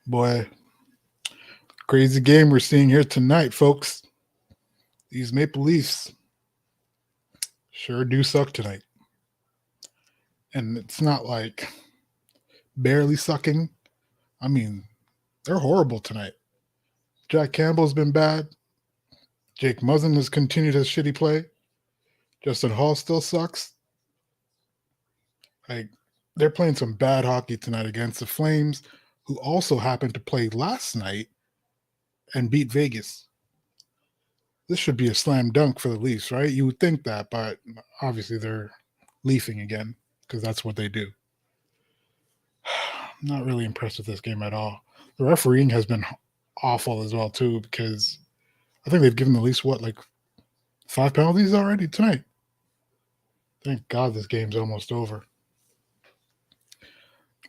Boy, crazy game we're seeing here tonight, folks. These Maple Leafs sure do suck tonight. And it's not like barely sucking. I mean, they're horrible tonight. Jack Campbell's been bad. Jake Muzzin has continued his shitty play. Justin Hall still sucks. Like, they're playing some bad hockey tonight against the Flames, who also happened to play last night and beat Vegas. This should be a slam dunk for the Leafs, right? You would think that, but obviously they're leafing again because that's what they do. I'm not really impressed with this game at all. The refereeing has been awful as well too, because I think they've given the Leafs like 5 penalties already tonight. Thank God this game's almost over.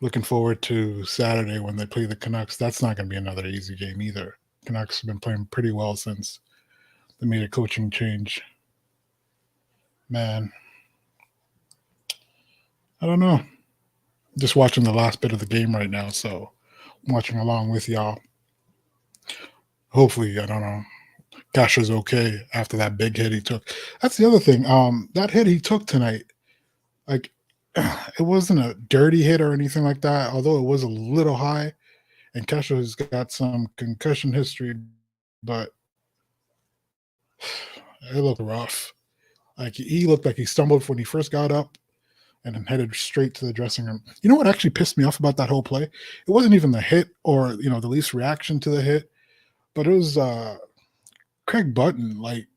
Looking forward to Saturday when they play the Canucks. That's not going to be another easy game either. Canucks have been playing pretty well since they made a coaching change. Man, I don't know. Just watching the last bit of the game right now, so I'm watching along with y'all. Hopefully, I don't know, Kasha's okay after that big hit he took. That's the other thing. That hit he took tonight, like, it wasn't a dirty hit or anything like that, although it was a little high. And Kasha's got some concussion history, but it looked rough. Like, he looked like he stumbled when he first got up and then headed straight to the dressing room. You know what actually pissed me off about that whole play? It wasn't even the hit or, the Leafs' reaction to the hit, but it was Craig Button. Like,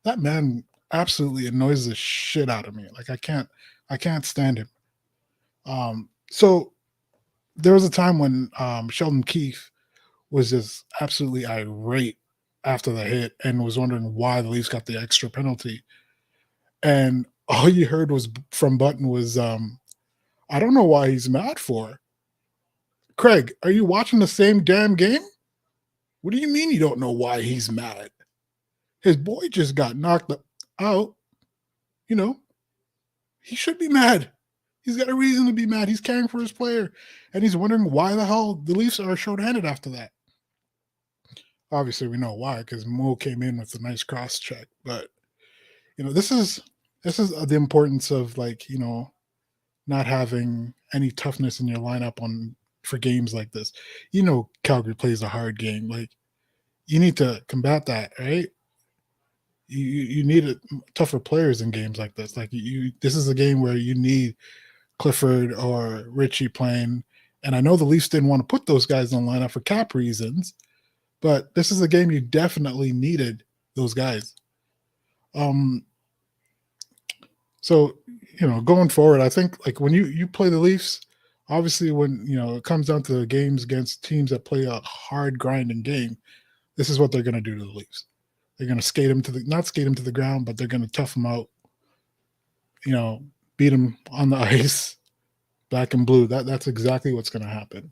that man absolutely annoys the shit out of me. Like, I can't stand him. So there was a time when Sheldon Keefe was just absolutely irate after the hit and was wondering why the Leafs got the extra penalty. And all you heard was from Button was, I don't know why he's mad for. Craig, are you watching the same damn game? What do you mean you don't know why he's mad? His boy just got knocked out. He should be mad. He's got a reason to be mad. He's caring for his player. And he's wondering why the hell the Leafs are shorthanded after that. Obviously, we know why, because Mo came in with a nice cross check. But, this is the importance of, not having any toughness in your lineup for games like this. Calgary plays a hard game. Like, you need to combat that, right? You need tougher players in games like this. Like, this is a game where you need Clifford or Richie playing. And I know the Leafs didn't want to put those guys in the lineup for cap reasons, but this is a game you definitely needed those guys. So, going forward, I think, like, when you play the Leafs, obviously when, it comes down to the games against teams that play a hard grinding game, this is what they're going to do to the Leafs. They're going to not skate them to the ground, but they're going to tough them out, beat them on the ice, black and blue. That's exactly what's going to happen.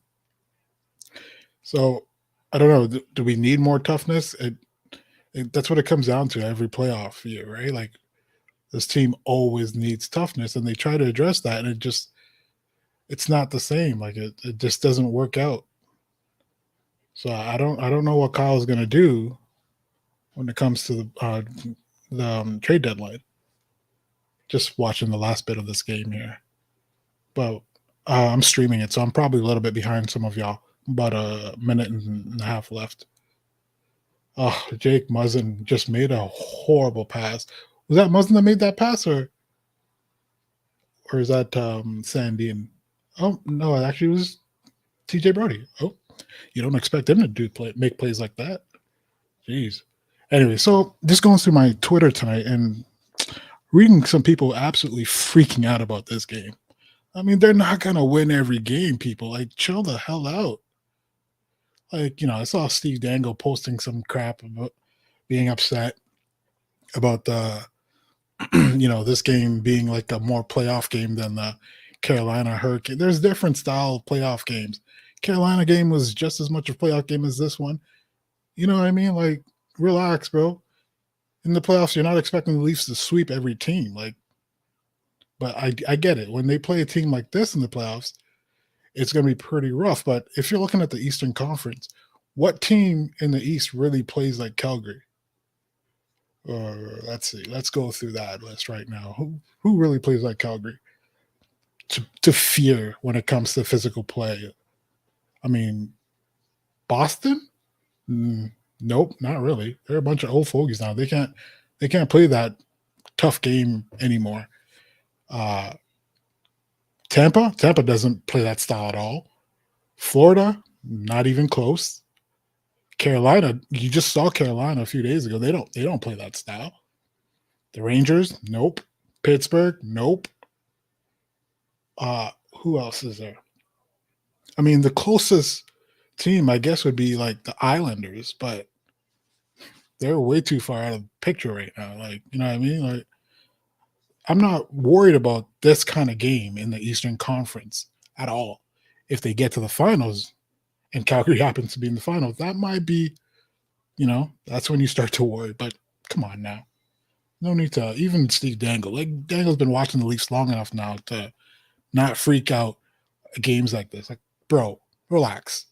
So, I don't know. Do we need more toughness? That's what it comes down to every playoff year, right? Like, this team always needs toughness, and they try to address that, and it's not the same. Like, it just doesn't work out. So I don't know what Kyle's going to do when it comes to the trade deadline. Just watching the last bit of this game here, but I'm streaming it, so I'm probably a little bit behind some of y'all. About a minute and a half left. Oh, Jake Muzzin just made a horrible pass. Was that Muzzin that made that pass, or is that Sandin? Oh no, it actually was TJ Brody. Oh, you don't expect him to make plays like that. Jeez. Anyway, so just going through my Twitter tonight and reading some people absolutely freaking out about this game. I mean, they're not gonna win every game, people. Like, chill the hell out. Like, I saw Steve Dangle posting some crap about being upset about the this game being like a more playoff game than the Carolina Hurricane. There's different style of playoff games. Carolina game was just as much a playoff game as this one. You know what I mean? Like, relax, bro. In the playoffs, you're not expecting the Leafs to sweep every team. Like, but I get it. When they play a team like this in the playoffs, it's going to be pretty rough. But if you're looking at the Eastern Conference, what team in the East really plays like Calgary? Let's see. Let's go through that list right now. Who really plays like Calgary? To fear when it comes to physical play. I mean, Boston? Nope, not really. They're a bunch of old fogies now. They can't play that tough game anymore. Uh, Tampa doesn't play that style at all. Florida, not even close. Carolina, you just saw Carolina a few days ago. They don't play that style. The Rangers, nope. Pittsburgh, nope. Who else is there? I mean, the closest team, I guess, would be like the Islanders, but they're way too far out of the picture right now. Like, you know what I mean? Like, I'm not worried about this kind of game in the Eastern Conference at all. If they get to the finals and Calgary happens to be in the finals, that might be, that's when you start to worry. But come on now. No need to, even Steve Dangle. Like, Dangle's been watching the Leafs long enough now to not freak out at games like this. Like, bro, relax.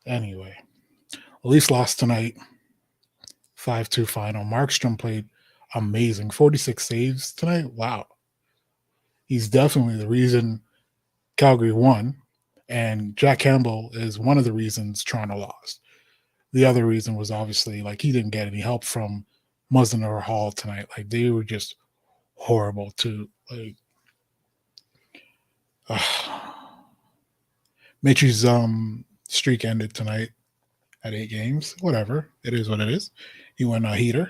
Anyway, the Leafs lost tonight, 5-2 final. Markstrom played amazing. 46 saves tonight. Wow. He's definitely the reason Calgary won. And Jack Campbell is one of the reasons Toronto lost. The other reason was obviously, like, he didn't get any help from Muzzin or Hall tonight. Like, they were just horrible too. Like, Mitchie's streak ended tonight at 8 games. Whatever. It is what it is. He went a heater.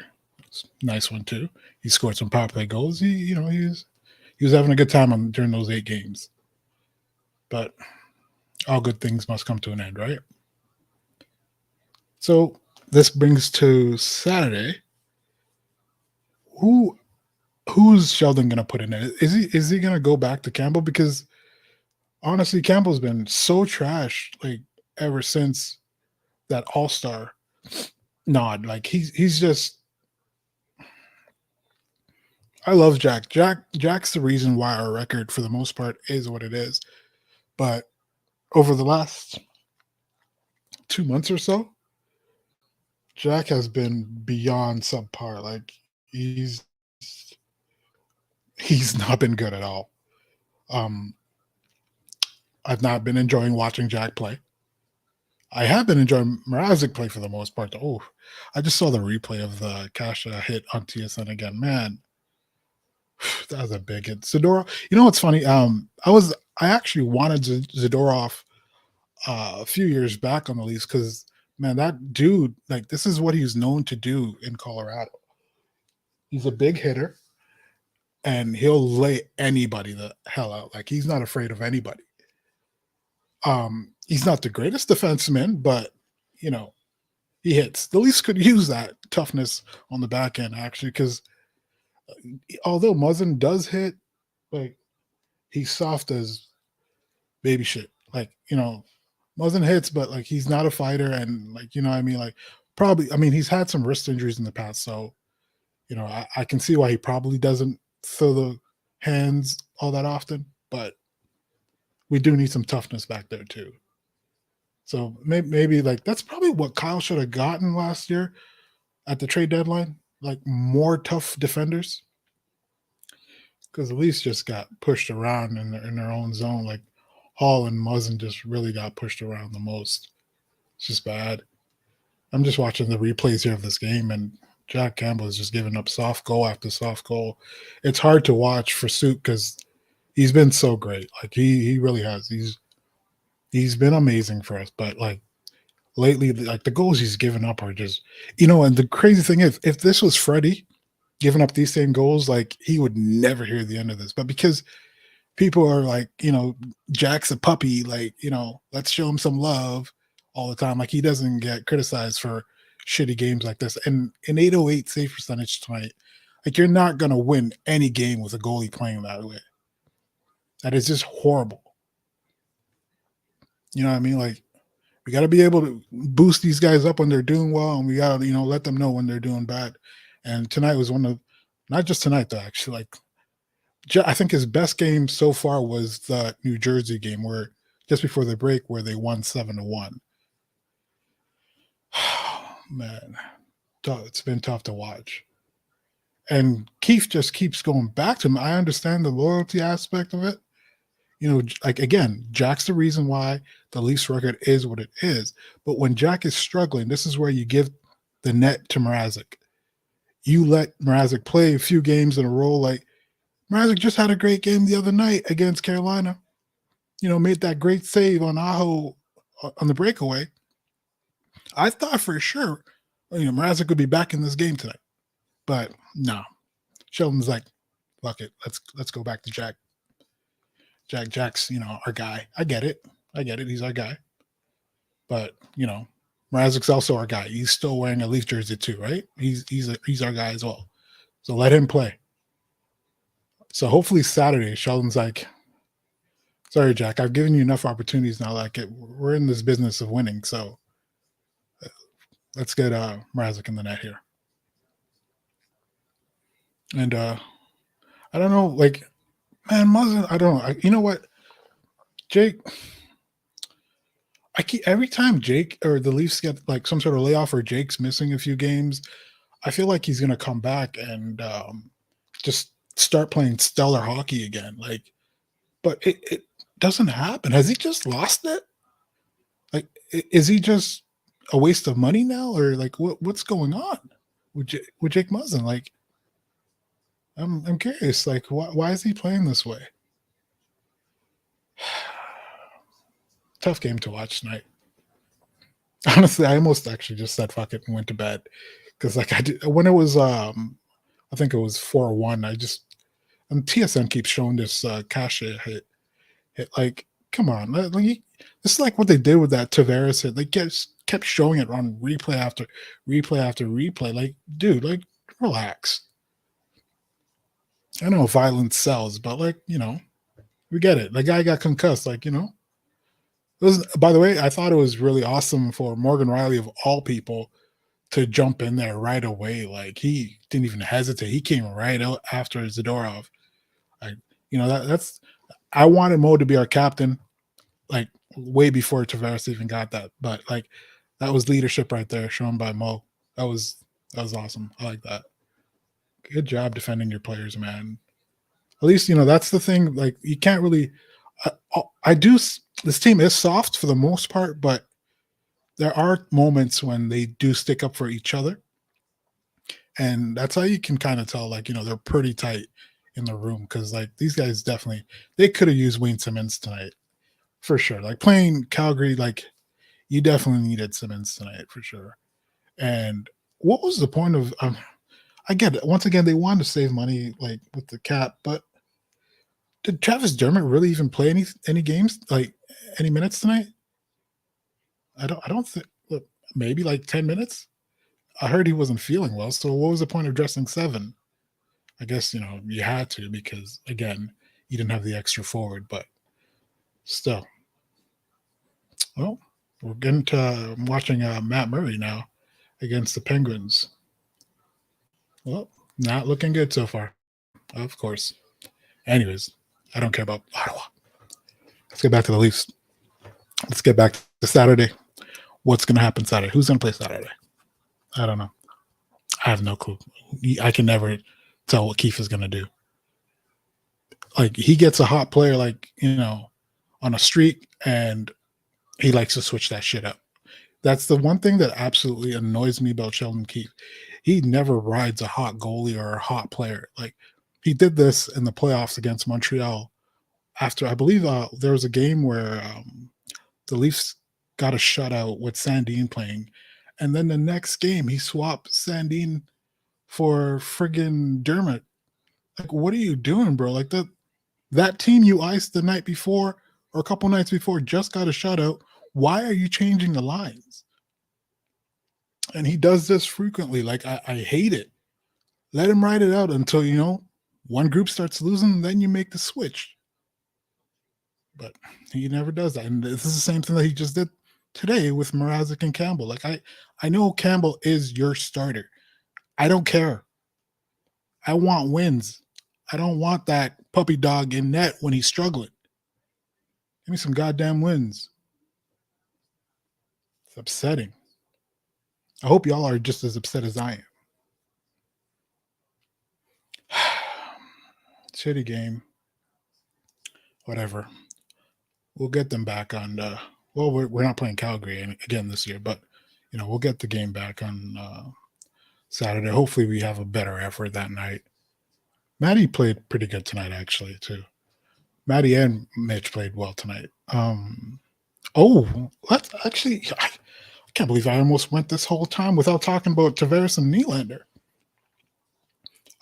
Nice one too. He scored some power play goals. He was having a good time during those 8 games. But all good things must come to an end, right? So this brings to Saturday. Who's Sheldon gonna put in it? Is he gonna go back to Campbell? Because honestly, Campbell's been so trash like ever since that All-Star nod. Like, he's just. I love Jack. Jack's the reason why our record for the most part is what it is. But over the last 2 months or so, Jack has been beyond subpar. Like, he's not been good at all. I've not been enjoying watching Jack play. I have been enjoying Mrazek play for the most part. Oh, I just saw the replay of the Kasha hit on TSN again. Man, that was a big hit. Zadorov. You know what's funny? I actually wanted Zadorov a few years back on the Leafs because, man, that dude, like, this is what he's known to do in Colorado. He's a big hitter, and he'll lay anybody the hell out. Like, he's not afraid of anybody. He's not the greatest defenseman, but he hits. The Leafs could use that toughness on the back end, actually, because although Muzzin does hit, like, he's soft as baby shit. Like, Muzzin hits, but, like, he's not a fighter, and, like, what I mean? Like, probably, I mean, he's had some wrist injuries in the past, so I can see why he probably doesn't throw the hands all that often, but we do need some toughness back there too. So maybe like that's probably what Kyle should have gotten last year at the trade deadline, like more tough defenders, because the Leafs just got pushed around in their own zone. Like, Hall and Muzzin just really got pushed around the most. It's just bad. I'm just watching the replays here of this game, and Jack Campbell is just giving up soft goal after soft goal. It's hard to watch for Soup because he's been so great. Like, he really has. He's been amazing for us. But, like, lately, like, the goals he's given up are just, and the crazy thing is, if this was Freddie giving up these same goals, like, he would never hear the end of this. But because people are like, Jack's a puppy, like, let's show him some love all the time. Like, he doesn't get criticized for shitty games like this. And an 808 save percentage tonight, like, you're not going to win any game with a goalie playing that way. That is just horrible. You know what I mean? Like, we got to be able to boost these guys up when they're doing well, and we got to, let them know when they're doing bad. And tonight was one of, not just tonight though, actually, like, I think his best game so far was the New Jersey game where just before the break where they won 7-1. Man, it's been tough to watch. And Keith just keeps going back to him. I understand the loyalty aspect of it. Like again, Jack's the reason why the Leafs record is what it is. But when Jack is struggling, this is where you give the net to Mrazek. You let Mrazek play a few games in a row. Like Mrazek just had a great game the other night against Carolina. Made that great save on Aho on the breakaway. I thought for sure, Mrazek would be back in this game tonight. But no. Sheldon's like, fuck it. Let's go back to Jack. Jack's, our guy. I get it. He's our guy. But, Mrazek's also our guy. He's still wearing a Leaf jersey too, right? He's our guy as well. So let him play. So hopefully Saturday, Sheldon's like, sorry, Jack, I've given you enough opportunities now. Like we're in this business of winning. So let's get Mrazek in the net here. And I don't know, like, man, Muzzin, I don't know. You know what? Jake, every time Jake or the Leafs get like some sort of layoff or Jake's missing a few games, I feel like he's going to come back and just start playing stellar hockey again. Like, but it doesn't happen. Has he just lost it? Like, is he just a waste of money now, or like what's going on with Jake Muzzin? Like, I'm curious. Like, why is he playing this way? Tough game to watch tonight. Honestly, I almost actually just said fuck it and went to bed because like I did when it was I think it was 4-1. And TSN keeps showing this cash hit like come on, this is like what they did with that Tavares hit. They kept showing it on replay after replay after replay. Like, dude, like relax. I know violence sells, but like we get it. The guy got concussed. Like by the way, I thought it was really awesome for Morgan Riley of all people to jump in there right away. Like he didn't even hesitate. He came right out after Zadorov. That's I wanted Mo to be our captain, like way before Tavares even got that. But like that was leadership right there shown by Mo. That was awesome. I like that. Good job defending your players, man. At least that's the thing. Like you can't really. I do. This team is soft for the most part, but there are moments when they do stick up for each other, and that's how you can kind of tell. Like they're pretty tight in the room because like these guys definitely they could have used Wayne Simmons tonight for sure. Like playing Calgary, like you definitely needed Simmons tonight for sure. And what was the point of? I get it. Once again, they wanted to save money, like with the cap, but did Travis Dermott really even play any games, like any minutes tonight? I don't think. Look, maybe like 10 minutes. I heard he wasn't feeling well. So what was the point of dressing 7? I guess you had to because again you didn't have the extra forward, but still. Well, we're getting to watching Matt Murray now against the Penguins. Well, not looking good so far, of course. Anyways, I don't care about Ottawa. Let's get back to the Leafs. Let's get back to Saturday. What's going to happen Saturday? Who's going to play Saturday? I don't know. I have no clue. I can never tell what Keefe is going to do. Like, he gets a hot player, like, on a streak, and he likes to switch that shit up. That's the one thing that absolutely annoys me about Sheldon Keefe. He never rides a hot goalie or a hot player. Like, he did this in the playoffs against Montreal after, I believe, there was a game where the Leafs got a shutout with Sandin playing. And then the next game, he swapped Sandin for friggin' Dermott. Like, what are you doing, bro? Like, that team you iced the night before or a couple nights before just got a shutout. Why are you changing the lines? And he does this frequently. Like, I hate it. Let him ride it out until, one group starts losing, then you make the switch. But he never does that. And this is the same thing that he just did today with Mrazek and Campbell. Like, I know Campbell is your starter. I don't care. I want wins. I don't want that puppy dog in net when he's struggling. Give me some goddamn wins. It's upsetting. I hope y'all are just as upset as I am. Shitty game. Whatever. We'll get them back on. Well, we're not playing Calgary again this year, but we'll get the game back on Saturday. Hopefully, we have a better effort that night. Maddie played pretty good tonight, actually, too. Maddie and Mitch played well tonight. Let's actually. I can't believe I almost went this whole time without talking about Tavares and Nylander.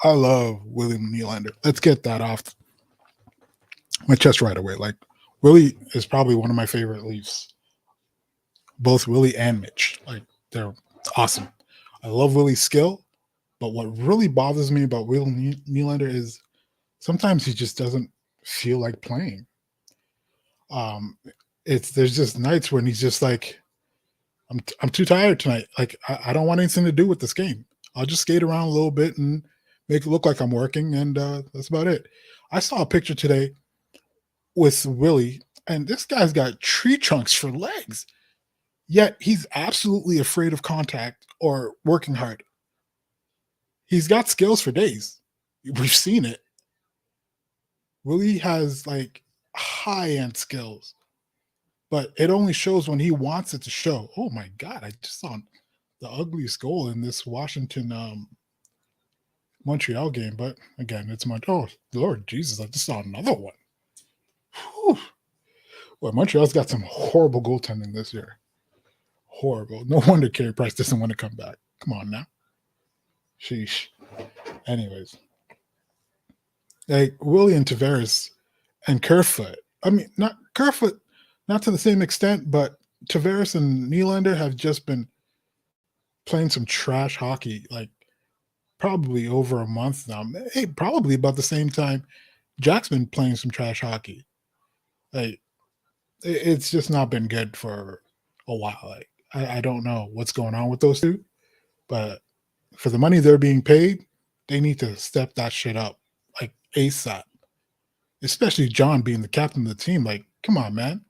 I love William Nylander. Let's get that off my chest right away. Like, Willie is probably one of my favorite Leafs. Both Willie and Mitch. Like, they're awesome. I love Willie's skill, but what really bothers me about Will Nylander is sometimes he just doesn't feel like playing. There's just nights when he's just like, I'm too tired tonight. Like, I don't want anything to do with this game. I'll just skate around a little bit and make it look like I'm working, and that's about it. I saw a picture today with Willie, and this guy's got tree trunks for legs, yet he's absolutely afraid of contact or working hard. He's got skills for days. We've seen it. Willie has like high-end skills, but it only shows when he wants it to show. Oh my God, I just saw the ugliest goal in this Washington Montreal game, but again, it's oh Lord Jesus, I just saw another one. Whew. Well, Montreal's got some horrible goaltending this year. Horrible. No wonder Carey Price doesn't want to come back. Come on now. Sheesh. Anyways, like William Tavares and Kerfoot. I mean, not Kerfoot, not to the same extent, but Tavares and Nylander have just been playing some trash hockey, like probably over a month now. Hey, probably about the same time Jack's been playing some trash hockey. Like, it's just not been good for a while. Like, I don't know what's going on with those two, but for the money they're being paid, they need to step that shit up like ASAP. Especially John being the captain of the team. Like, come on, man.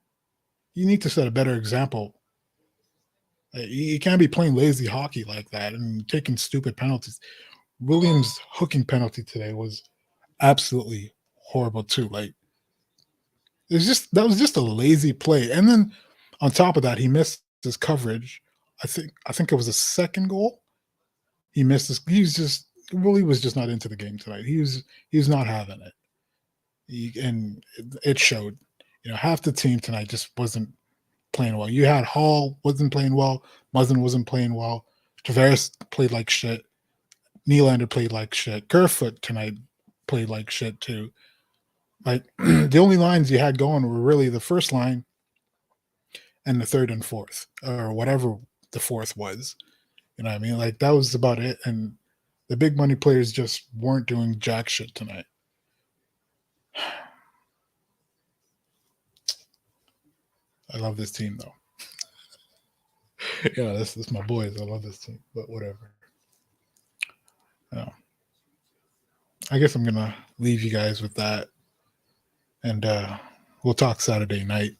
You need to set a better example. Like, you can't be playing lazy hockey like that and taking stupid penalties. Williams' hooking penalty today was absolutely horrible too. Like, that was just a lazy play. And then on top of that, he missed his coverage. I think it was a second goal. He missed his. Willie was just not into the game tonight. He was not having it. And it showed. Half the team tonight just wasn't playing well. You had Hall wasn't playing well. Muzzin wasn't playing well. Tavares played like shit. Nylander played like shit. Kerfoot tonight played like shit too. Like, the only lines you had going were really the first line and the third and fourth, or whatever the fourth was. You know what I mean? Like, that was about it. And the big money players just weren't doing jack shit tonight. I love this team, though. This is my boys. I love this team, but whatever. I guess I'm going to leave you guys with that. And we'll talk Saturday night.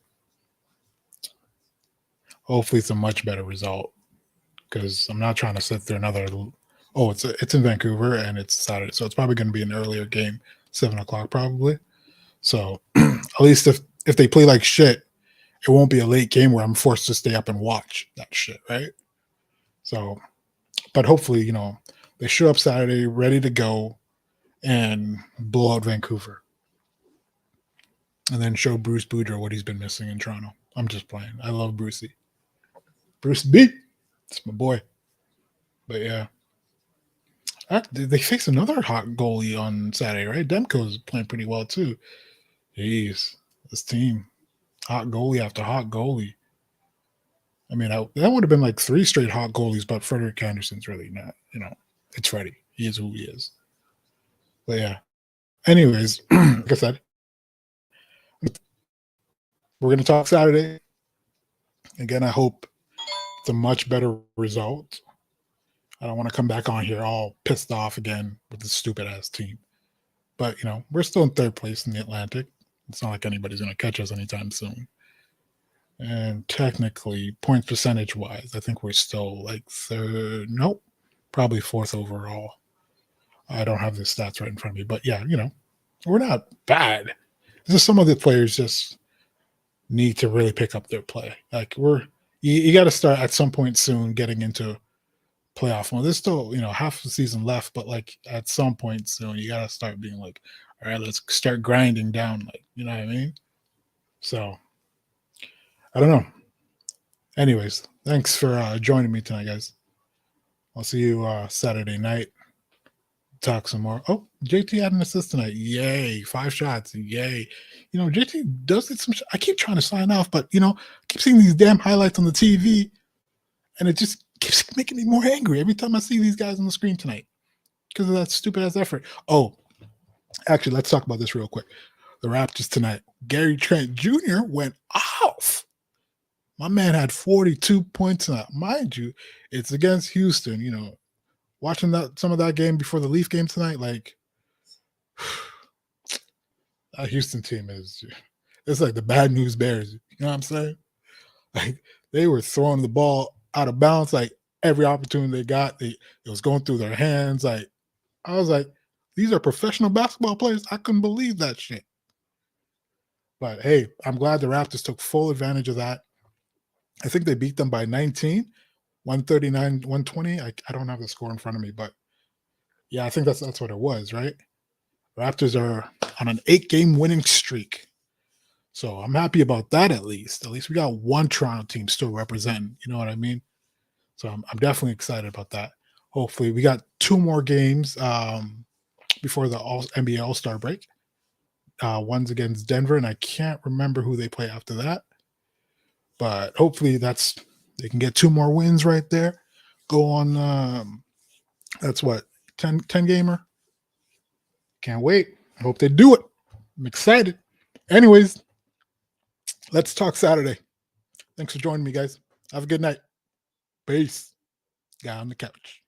Hopefully it's a much better result, because I'm not trying to sit through another. Oh, it's in Vancouver and it's Saturday, so it's probably going to be an earlier game, 7:00 probably. So at least if they play like shit, it won't be a late game where I'm forced to stay up and watch that shit, right? So, but hopefully, they show up Saturday ready to go and blow out Vancouver. And then show Bruce Boudreau what he's been missing in Toronto. I'm just playing. I love Brucey. Bruce B. It's my boy. But yeah. They face another hot goalie on Saturday, right? Demko's playing pretty well too. Jeez. This team. Hot goalie after hot goalie. I mean, that would have been like 3 straight hot goalies, but Frederick Anderson's really not. It's Freddie. He is who he is. But yeah. Anyways, like I said, we're going to talk Saturday. Again, I hope it's a much better result. I don't want to come back on here all pissed off again with this stupid ass team. But we're still in third place in the Atlantic. It's not like anybody's going to catch us anytime soon. And technically, points percentage wise, I think we're still like third. Nope, probably fourth overall. I don't have the stats right in front of me, but yeah, we're not bad. It's just some of the players just need to really pick up their play. Like you got to start at some point soon getting into playoff mode. There's still half the season left, but like at some point soon, you got to start being like, all right, let's start grinding down. Like, you know what I mean? So I don't know. Anyways, thanks for joining me tonight, guys. I'll see you Saturday night. Talk some more. Oh, JT had an assist tonight. Yay. 5 shots. Yay. JT does get some. I keep trying to sign off, but, I keep seeing these damn highlights on the TV, and it just keeps making me more angry every time I see these guys on the screen tonight because of that stupid ass effort. Oh, actually, let's talk about this real quick. The Raptors tonight. Gary Trent Jr. went off. My man had 42 points tonight. Mind you, it's against Houston. Watching some of that game before the Leaf game tonight, like that Houston team it's like the bad news bears. You know what I'm saying? Like they were throwing the ball out of bounds like every opportunity they got. It was going through their hands. Like I was like, these are professional basketball players. I couldn't believe that shit. But hey, I'm glad the Raptors took full advantage of that. I think they beat them by 19. 139, 120. I don't have the score in front of me, but yeah, I think that's what it was, right? Raptors are on an 8-game winning streak. So I'm happy about that at least. At least we got one Toronto team still representing. You know what I mean? So I'm definitely excited about that. Hopefully, we got 2 more games before the NBA All-Star break. One's against Denver, and I can't remember who they play after that. But hopefully they can get 2 more wins right there. Go on, that's what, 10 gamer? Can't wait. I hope they do it. I'm excited. Anyways, let's talk Saturday. Thanks for joining me, guys. Have a good night. Peace. Guy on the couch.